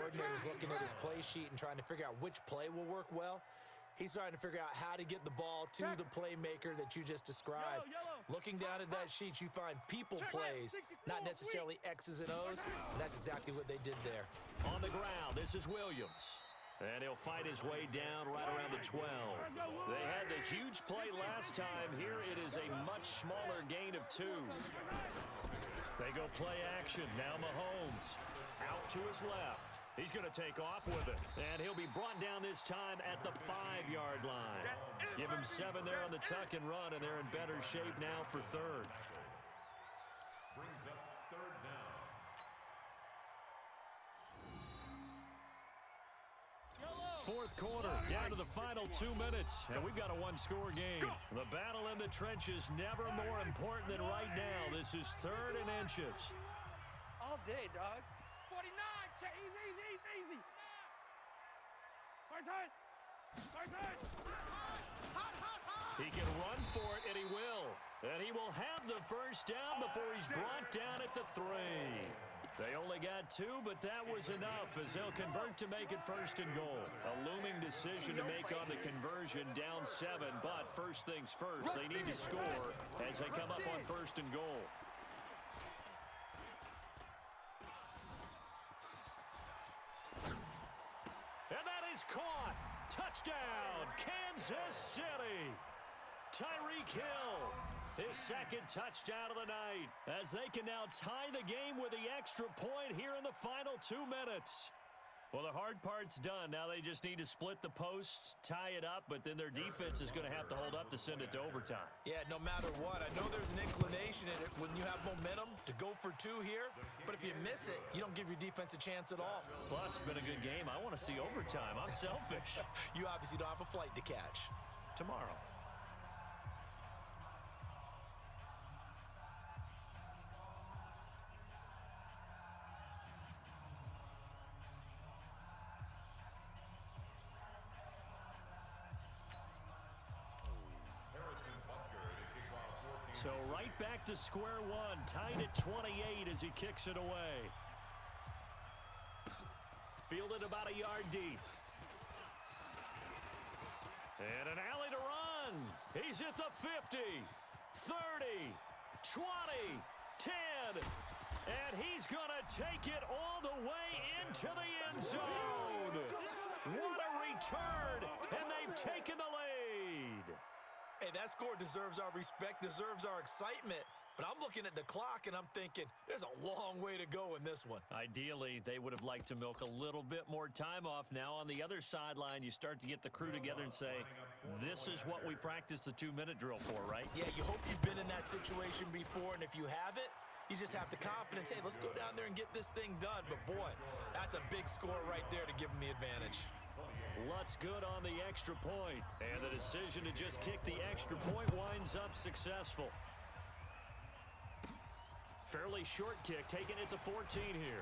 coordinator's looking at his play sheet and trying to figure out which play will work well. He's trying to figure out how to get the ball to the playmaker that you just described. Looking down at that sheet, you find people plays, not necessarily X's and O's, and that's exactly what they did there. On the ground, this is Williams. And he'll fight his way down right around the 12. They had the huge play last time. Here it is a much smaller gain of 2. They go play action. Now Mahomes out to his left. He's going to take off with it. And he'll be brought down this time at the 5-yard line. Give him 7 there on the tuck and run, and they're in better shape now for third. Brings up third down. Fourth quarter, down to the final 2 minutes, and we've got a one-score game. The battle in the trenches never more important than right now. This is 3rd and inches. All day, dog. 49, easy. First hut. He can run for it, and he will. And he will have the first down before he's brought down at the 3. They only got 2, but that was enough as they'll convert to make it 1st and goal. A looming decision to make on the conversion, down 7, but first things first, they need to score as they come up on 1st and goal. And that is caught. Touchdown, Kansas City. Tyreek Hill, his 2nd touchdown of the night, as they can now tie the game with the extra point here in the final 2 minutes. Well, the hard part's done. Now they just need to split the posts, tie it up, but then their defense is going to have to hold up to send it to overtime. Yeah, no matter what. I know there's an inclination in it when you have momentum to go for 2 here, but if you miss it, you don't give your defense a chance at all. Plus, it's been a good game. I want to see overtime. I'm selfish. You obviously don't have a flight to catch. Tomorrow. So right back to square one, tied at 28 as he kicks it away. Fielded about a yard deep. And an alley to run. He's at the 50, 30, 20, 10. And he's going to take it all the way into the end zone. What a return. And they've taken the lead. Hey, that score deserves our respect, deserves our excitement. But I'm looking at the clock, and I'm thinking there's a long way to go in this one. Ideally, they would have liked to milk a little bit more time off. Now, on the other sideline, you start to get the crew together and say, this is what we practiced the 2-minute drill for, right? Yeah, you hope you've been in that situation before, and if you haven't, you just have the confidence, hey, let's go down there and get this thing done. But, boy, that's a big score right there to give them the advantage. Lutz good on the extra point, and the decision to just kick the extra point winds up successful. Fairly short kick, taken at the 14 here.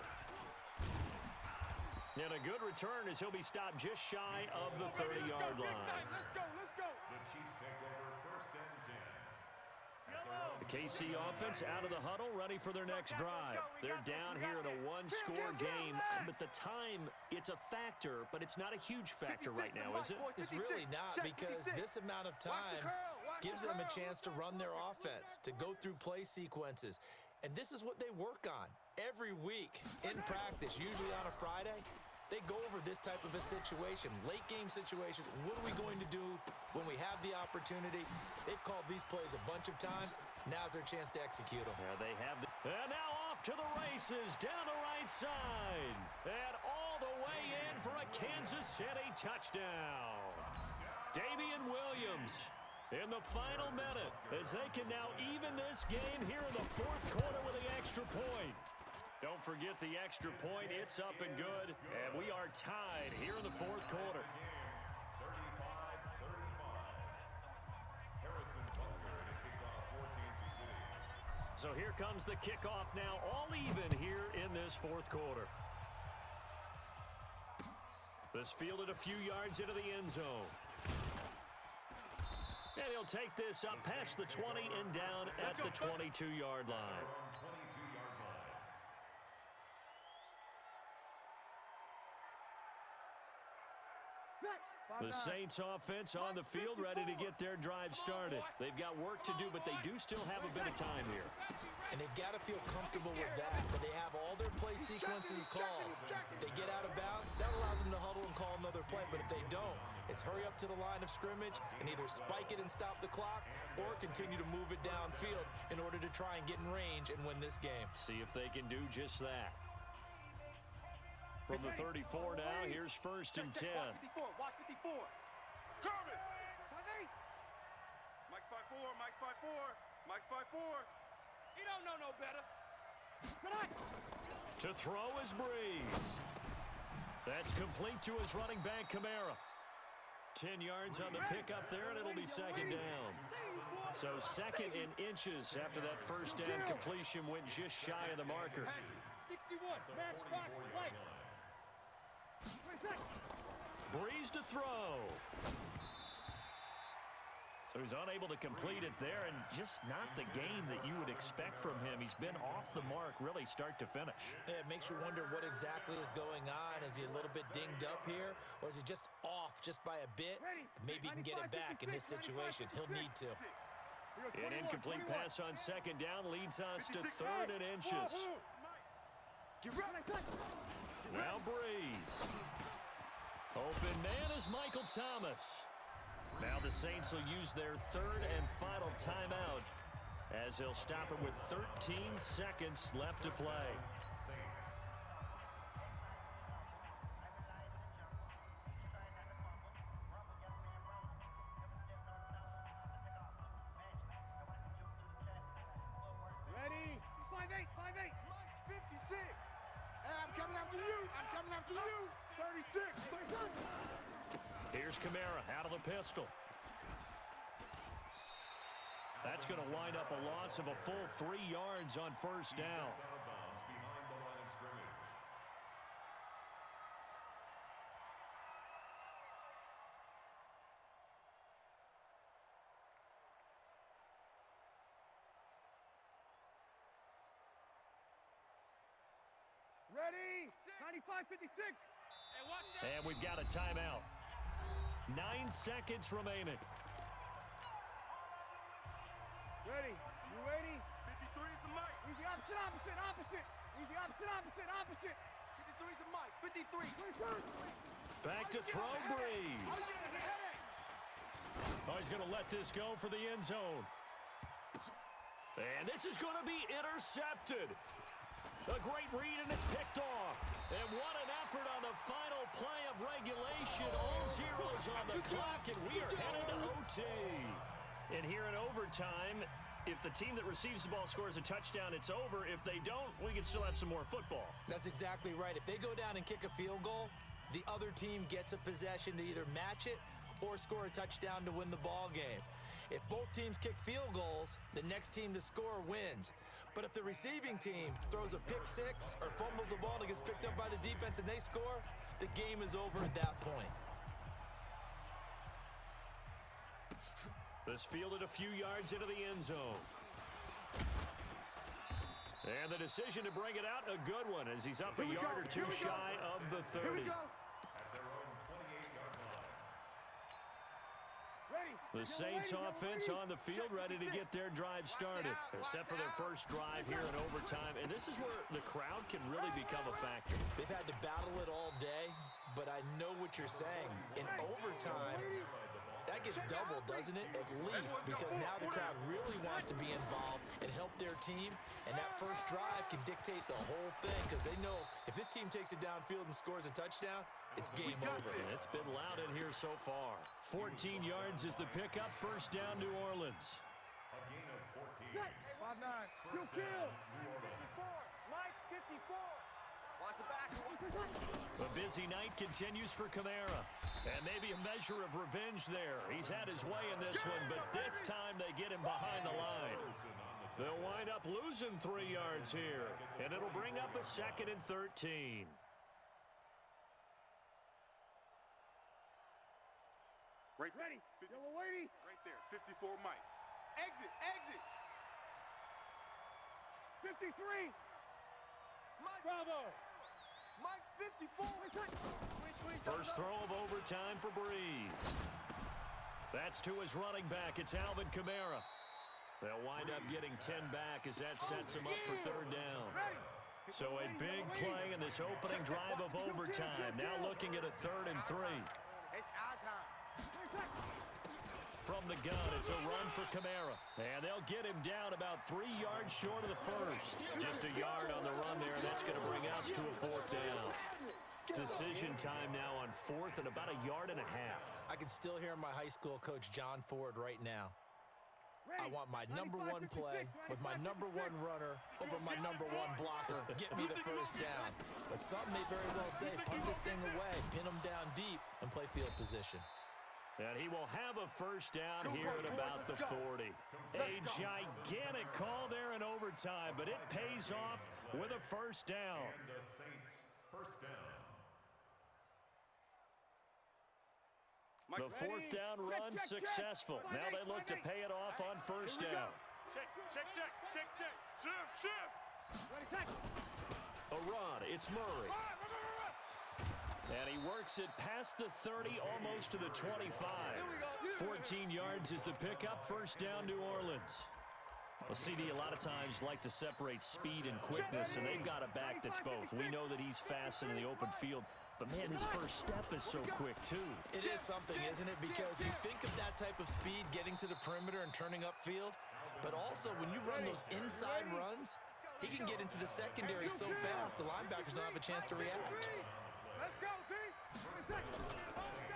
And a good return as he'll be stopped just shy of the 30-yard line. Let's go. The Chiefs take over 1st and 10. The KC offense out of the huddle, ready for their next drive. They're down here in a one-score game, but the time, it's a factor, but it's not a huge factor right now, is it? It's really not, because this amount of time gives them a chance to run their offense, to go through play sequences. And this is what they work on every week in practice, usually on a Friday. They go over this type of a situation, late game situation. What are we going to do when we have the opportunity? They've called these plays a bunch of times. Now's their chance to execute them. Yeah, they have. And now off to the races down the right side. And all the way in for a Kansas City touchdown. Damian Williams in the final minute as they can now even this game here in the 4th quarter with the extra point. Don't forget the extra point. It's up and good. And we are tied here in the 4th quarter. 35-35. Harrison Butker to kick off for Kansas City. So here comes the kickoff now, all even here in this 4th quarter. This fielded a few yards into the end zone. And he'll take this up past the 20 and down at the 22-yard line. The Saints offense on the field ready to get their drive started. They've got work to do, but they do still have a bit of time here. And they've got to feel comfortable with that, but they have all their play sequences called. If they get out of bounds, that allows them to huddle and call another play, but if they don't, it's hurry up to the line of scrimmage and either spike it and stop the clock or continue to move it downfield in order to try and get in range and win this game. See if they can do just that. From the 34 now, here's 1st and 10. Watch 54. Kermit. 5-8. Mike's 5'4", Mike's 5'4", Mike's 5'4". He don't know no better. To throw is Breeze. That's complete to his running back, Kamara. 10 yards on the pickup there, and it'll be 2nd down. So 2nd in inches after that 1st down completion went just shy of the marker. 61. Matchbox light. Breeze to throw. So he's unable to complete it there, and just not the game that you would expect from him. He's been off the mark really start to finish. Yeah, it makes you wonder what exactly is going on. Is he a little bit dinged up here, or is he just off just by a bit? Maybe he can get it back in this situation. He'll need to. An incomplete pass on 2nd down leads us to 3rd and inches. Now Breeze. Open man is Michael Thomas. Now the Saints will use their 3rd and final timeout as they'll stop it with 13 seconds left to play. Ready? 5-8. 5-8. Mike's 56. Hey, I'm coming after you. I'm coming after you. 36. 36. Here's Kamara out of the pistol. That's going to wind up a loss of a full 3 yards on 1st down. Out of bounds behind the line of scrimmage. Ready? 95-56. Hey, watch that. And we've got a timeout. 9 seconds remaining. Ready? You ready? 53 is the Mike. Easy opposite. Easy opposite. 53 is the Mike. 53. Back to throw Breeze. Oh, he's going to let this go for the end zone. And this is going to be intercepted. A great read, and it's picked off. And what an effort on the final play of regulation. All zeros on the clock, and we are headed to OT. And here in overtime, if the team that receives the ball scores a touchdown, it's over. If they don't, we can still have some more football. That's exactly right. If they go down and kick a field goal, the other team gets a possession to either match it or score a touchdown to win the ball game. If both teams kick field goals, the next team to score wins. But if the receiving team throws a pick six or fumbles the ball and it gets picked up by the defense and they score, the game is over at that point. This fielded a few yards into the end zone. And the decision to bring it out, a good one, as he's up a yard or two shy of the 30. The Saints offense on the field ready to get their drive started. They're set for their first drive here in overtime, and this is where the crowd can really become a factor. They've had to battle it all day, but I know what you're saying. In overtime, that gets doubled, doesn't it? At least, because now the crowd really wants to be involved and help their team, and that first drive can dictate the whole thing, because they know if this team takes it downfield and scores a touchdown, it's game over. And it's been loud in here so far. 14 yards is the pickup. First down, New Orleans. A gain of 14. 5-9. Good kill. 54. Mike, 54. Watch the back. A busy night continues for Kamara. And maybe a measure of revenge there. He's had his way in this one, but this time they get him behind the line. They'll wind up losing 3 yards here, and it'll bring up a 2nd and 13. Right there. Ready. Yellow lady. Right there. 54 Mike. Exit. Exit. 53. Mike. Bravo. Mike's 54. Squish, squish, First throw of overtime for Breeze. That's to his running back. It's Alvin Kamara. They'll wind up getting 10 back as that sets him up for third down. So a big play in this opening drive of overtime. Now looking at a 3rd and 3. It's our time. From the gun, it's a run for Kamara. And they'll get him down about 3 yards short of the first. Just a yard on the run there. That's going to bring us to a 4th down. Decision time now on 4th and about 1.5 yards. I can still hear my high school coach, John Ford, right now. I want my number 1 play with my number 1 runner over my number 1 blocker. Get me the first down. But some may very well say, punt this thing away, pin them down deep, and play field position. And he will have a first down here at about the 40. A gigantic call there in overtime, but it pays off with a first down. The 4th down run successful. Now they look to pay it off on first down. Check. Shift. A run. It's Murray. And he works it past the 30, almost to the 25. 14 yards is the pickup. First down, New Orleans. Well, CD, a lot of times like to separate speed and quickness, and they've got a back that's both. We know that he's fast in the open field, but, man, his first step is so quick, too. It is something, isn't it? Because you think of that type of speed getting to the perimeter and turning upfield, but also when you run those inside runs, he can get into the secondary so fast the linebackers don't have a chance to react. Let's go, D.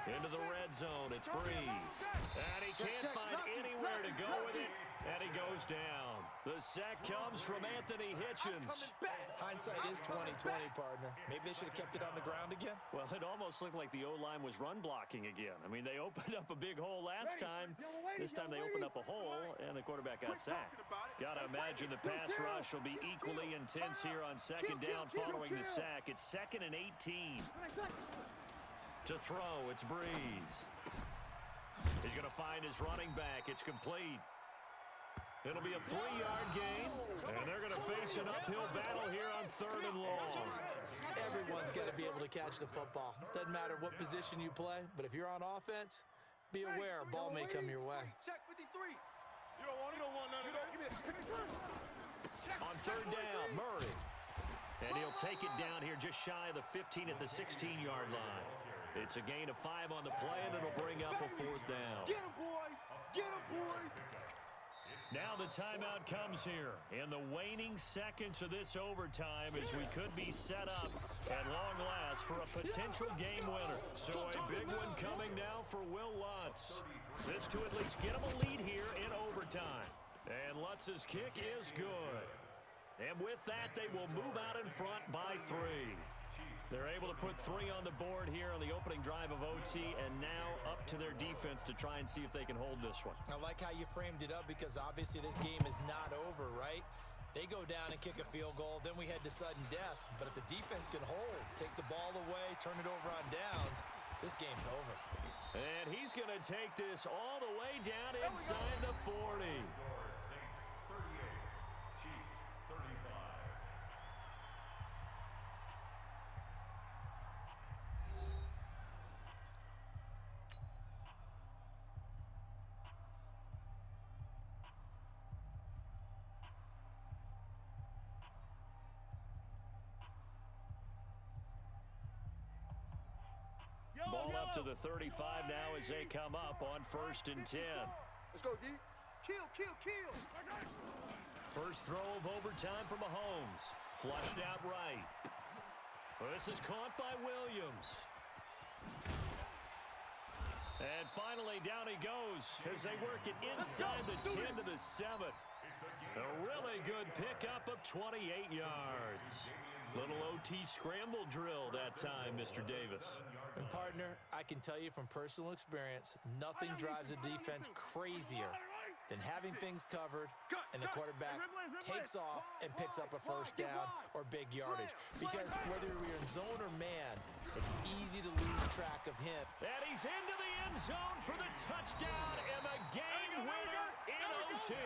Into the red zone, it's Breeze. And he can't find anywhere to go with it, and he goes down. The sack comes from Anthony Hitchens. Hindsight is 20/20, partner. Maybe they should have kept it on the ground again. Well, it almost looked like the O-line was run blocking again. I mean, they opened up a big hole last time. This time they opened up a hole, and the quarterback got sacked. Got to imagine the pass rush will be equally intense here on second down following the sack. It's 2nd and 18. To throw, it's Breeze. He's going to find his running back. It's complete. It'll be a 3-yard gain, and they're going to face an uphill battle here on 3rd and long. Everyone's got to be able to catch the football. Doesn't matter what position you play, but if you're on offense, be aware a ball may come your way. Check 53. You don't want none of that. Give me On 3rd down, Murray. And he'll take it down here just shy of the 15 at the 16-yard line. It's a gain of 5 on the play, and it'll bring up a 4th down. Get him, boys. Get him, boys. Now the timeout comes here in the waning seconds of this overtime as we could be set up at long last for a potential game winner. So a big one coming now for Will Lutz. This to at least get him a lead here in overtime. And Lutz's kick is good. And with that, they will move out in front by 3. They're able to put 3 on the board here on the opening drive of OT, and now up to their defense to try and see if they can hold this one. I like how you framed it up because obviously this game is not over, right? They go down and kick a field goal, then we head to sudden death. But if the defense can hold, take the ball away, turn it over on downs, this game's over. And he's going to take this all the way down inside the 40. Ball up to the 35 now as they come up on 1st and 10. Let's go, D. Kill. First throw of overtime for Mahomes. Flushed out right. Well, this is caught by Williams. And finally, down he goes as they work it inside the 10 to the 7. A really good pickup of 28 yards. Little OT scramble drill that time, Mr. Davis. And partner, I can tell you from personal experience, nothing drives a defense crazier than having things covered and the quarterback takes off and picks up a first down or big yardage. Because whether you're in zone or man, it's easy to lose track of him. And he's into the end zone for the touchdown and the game winner in OT.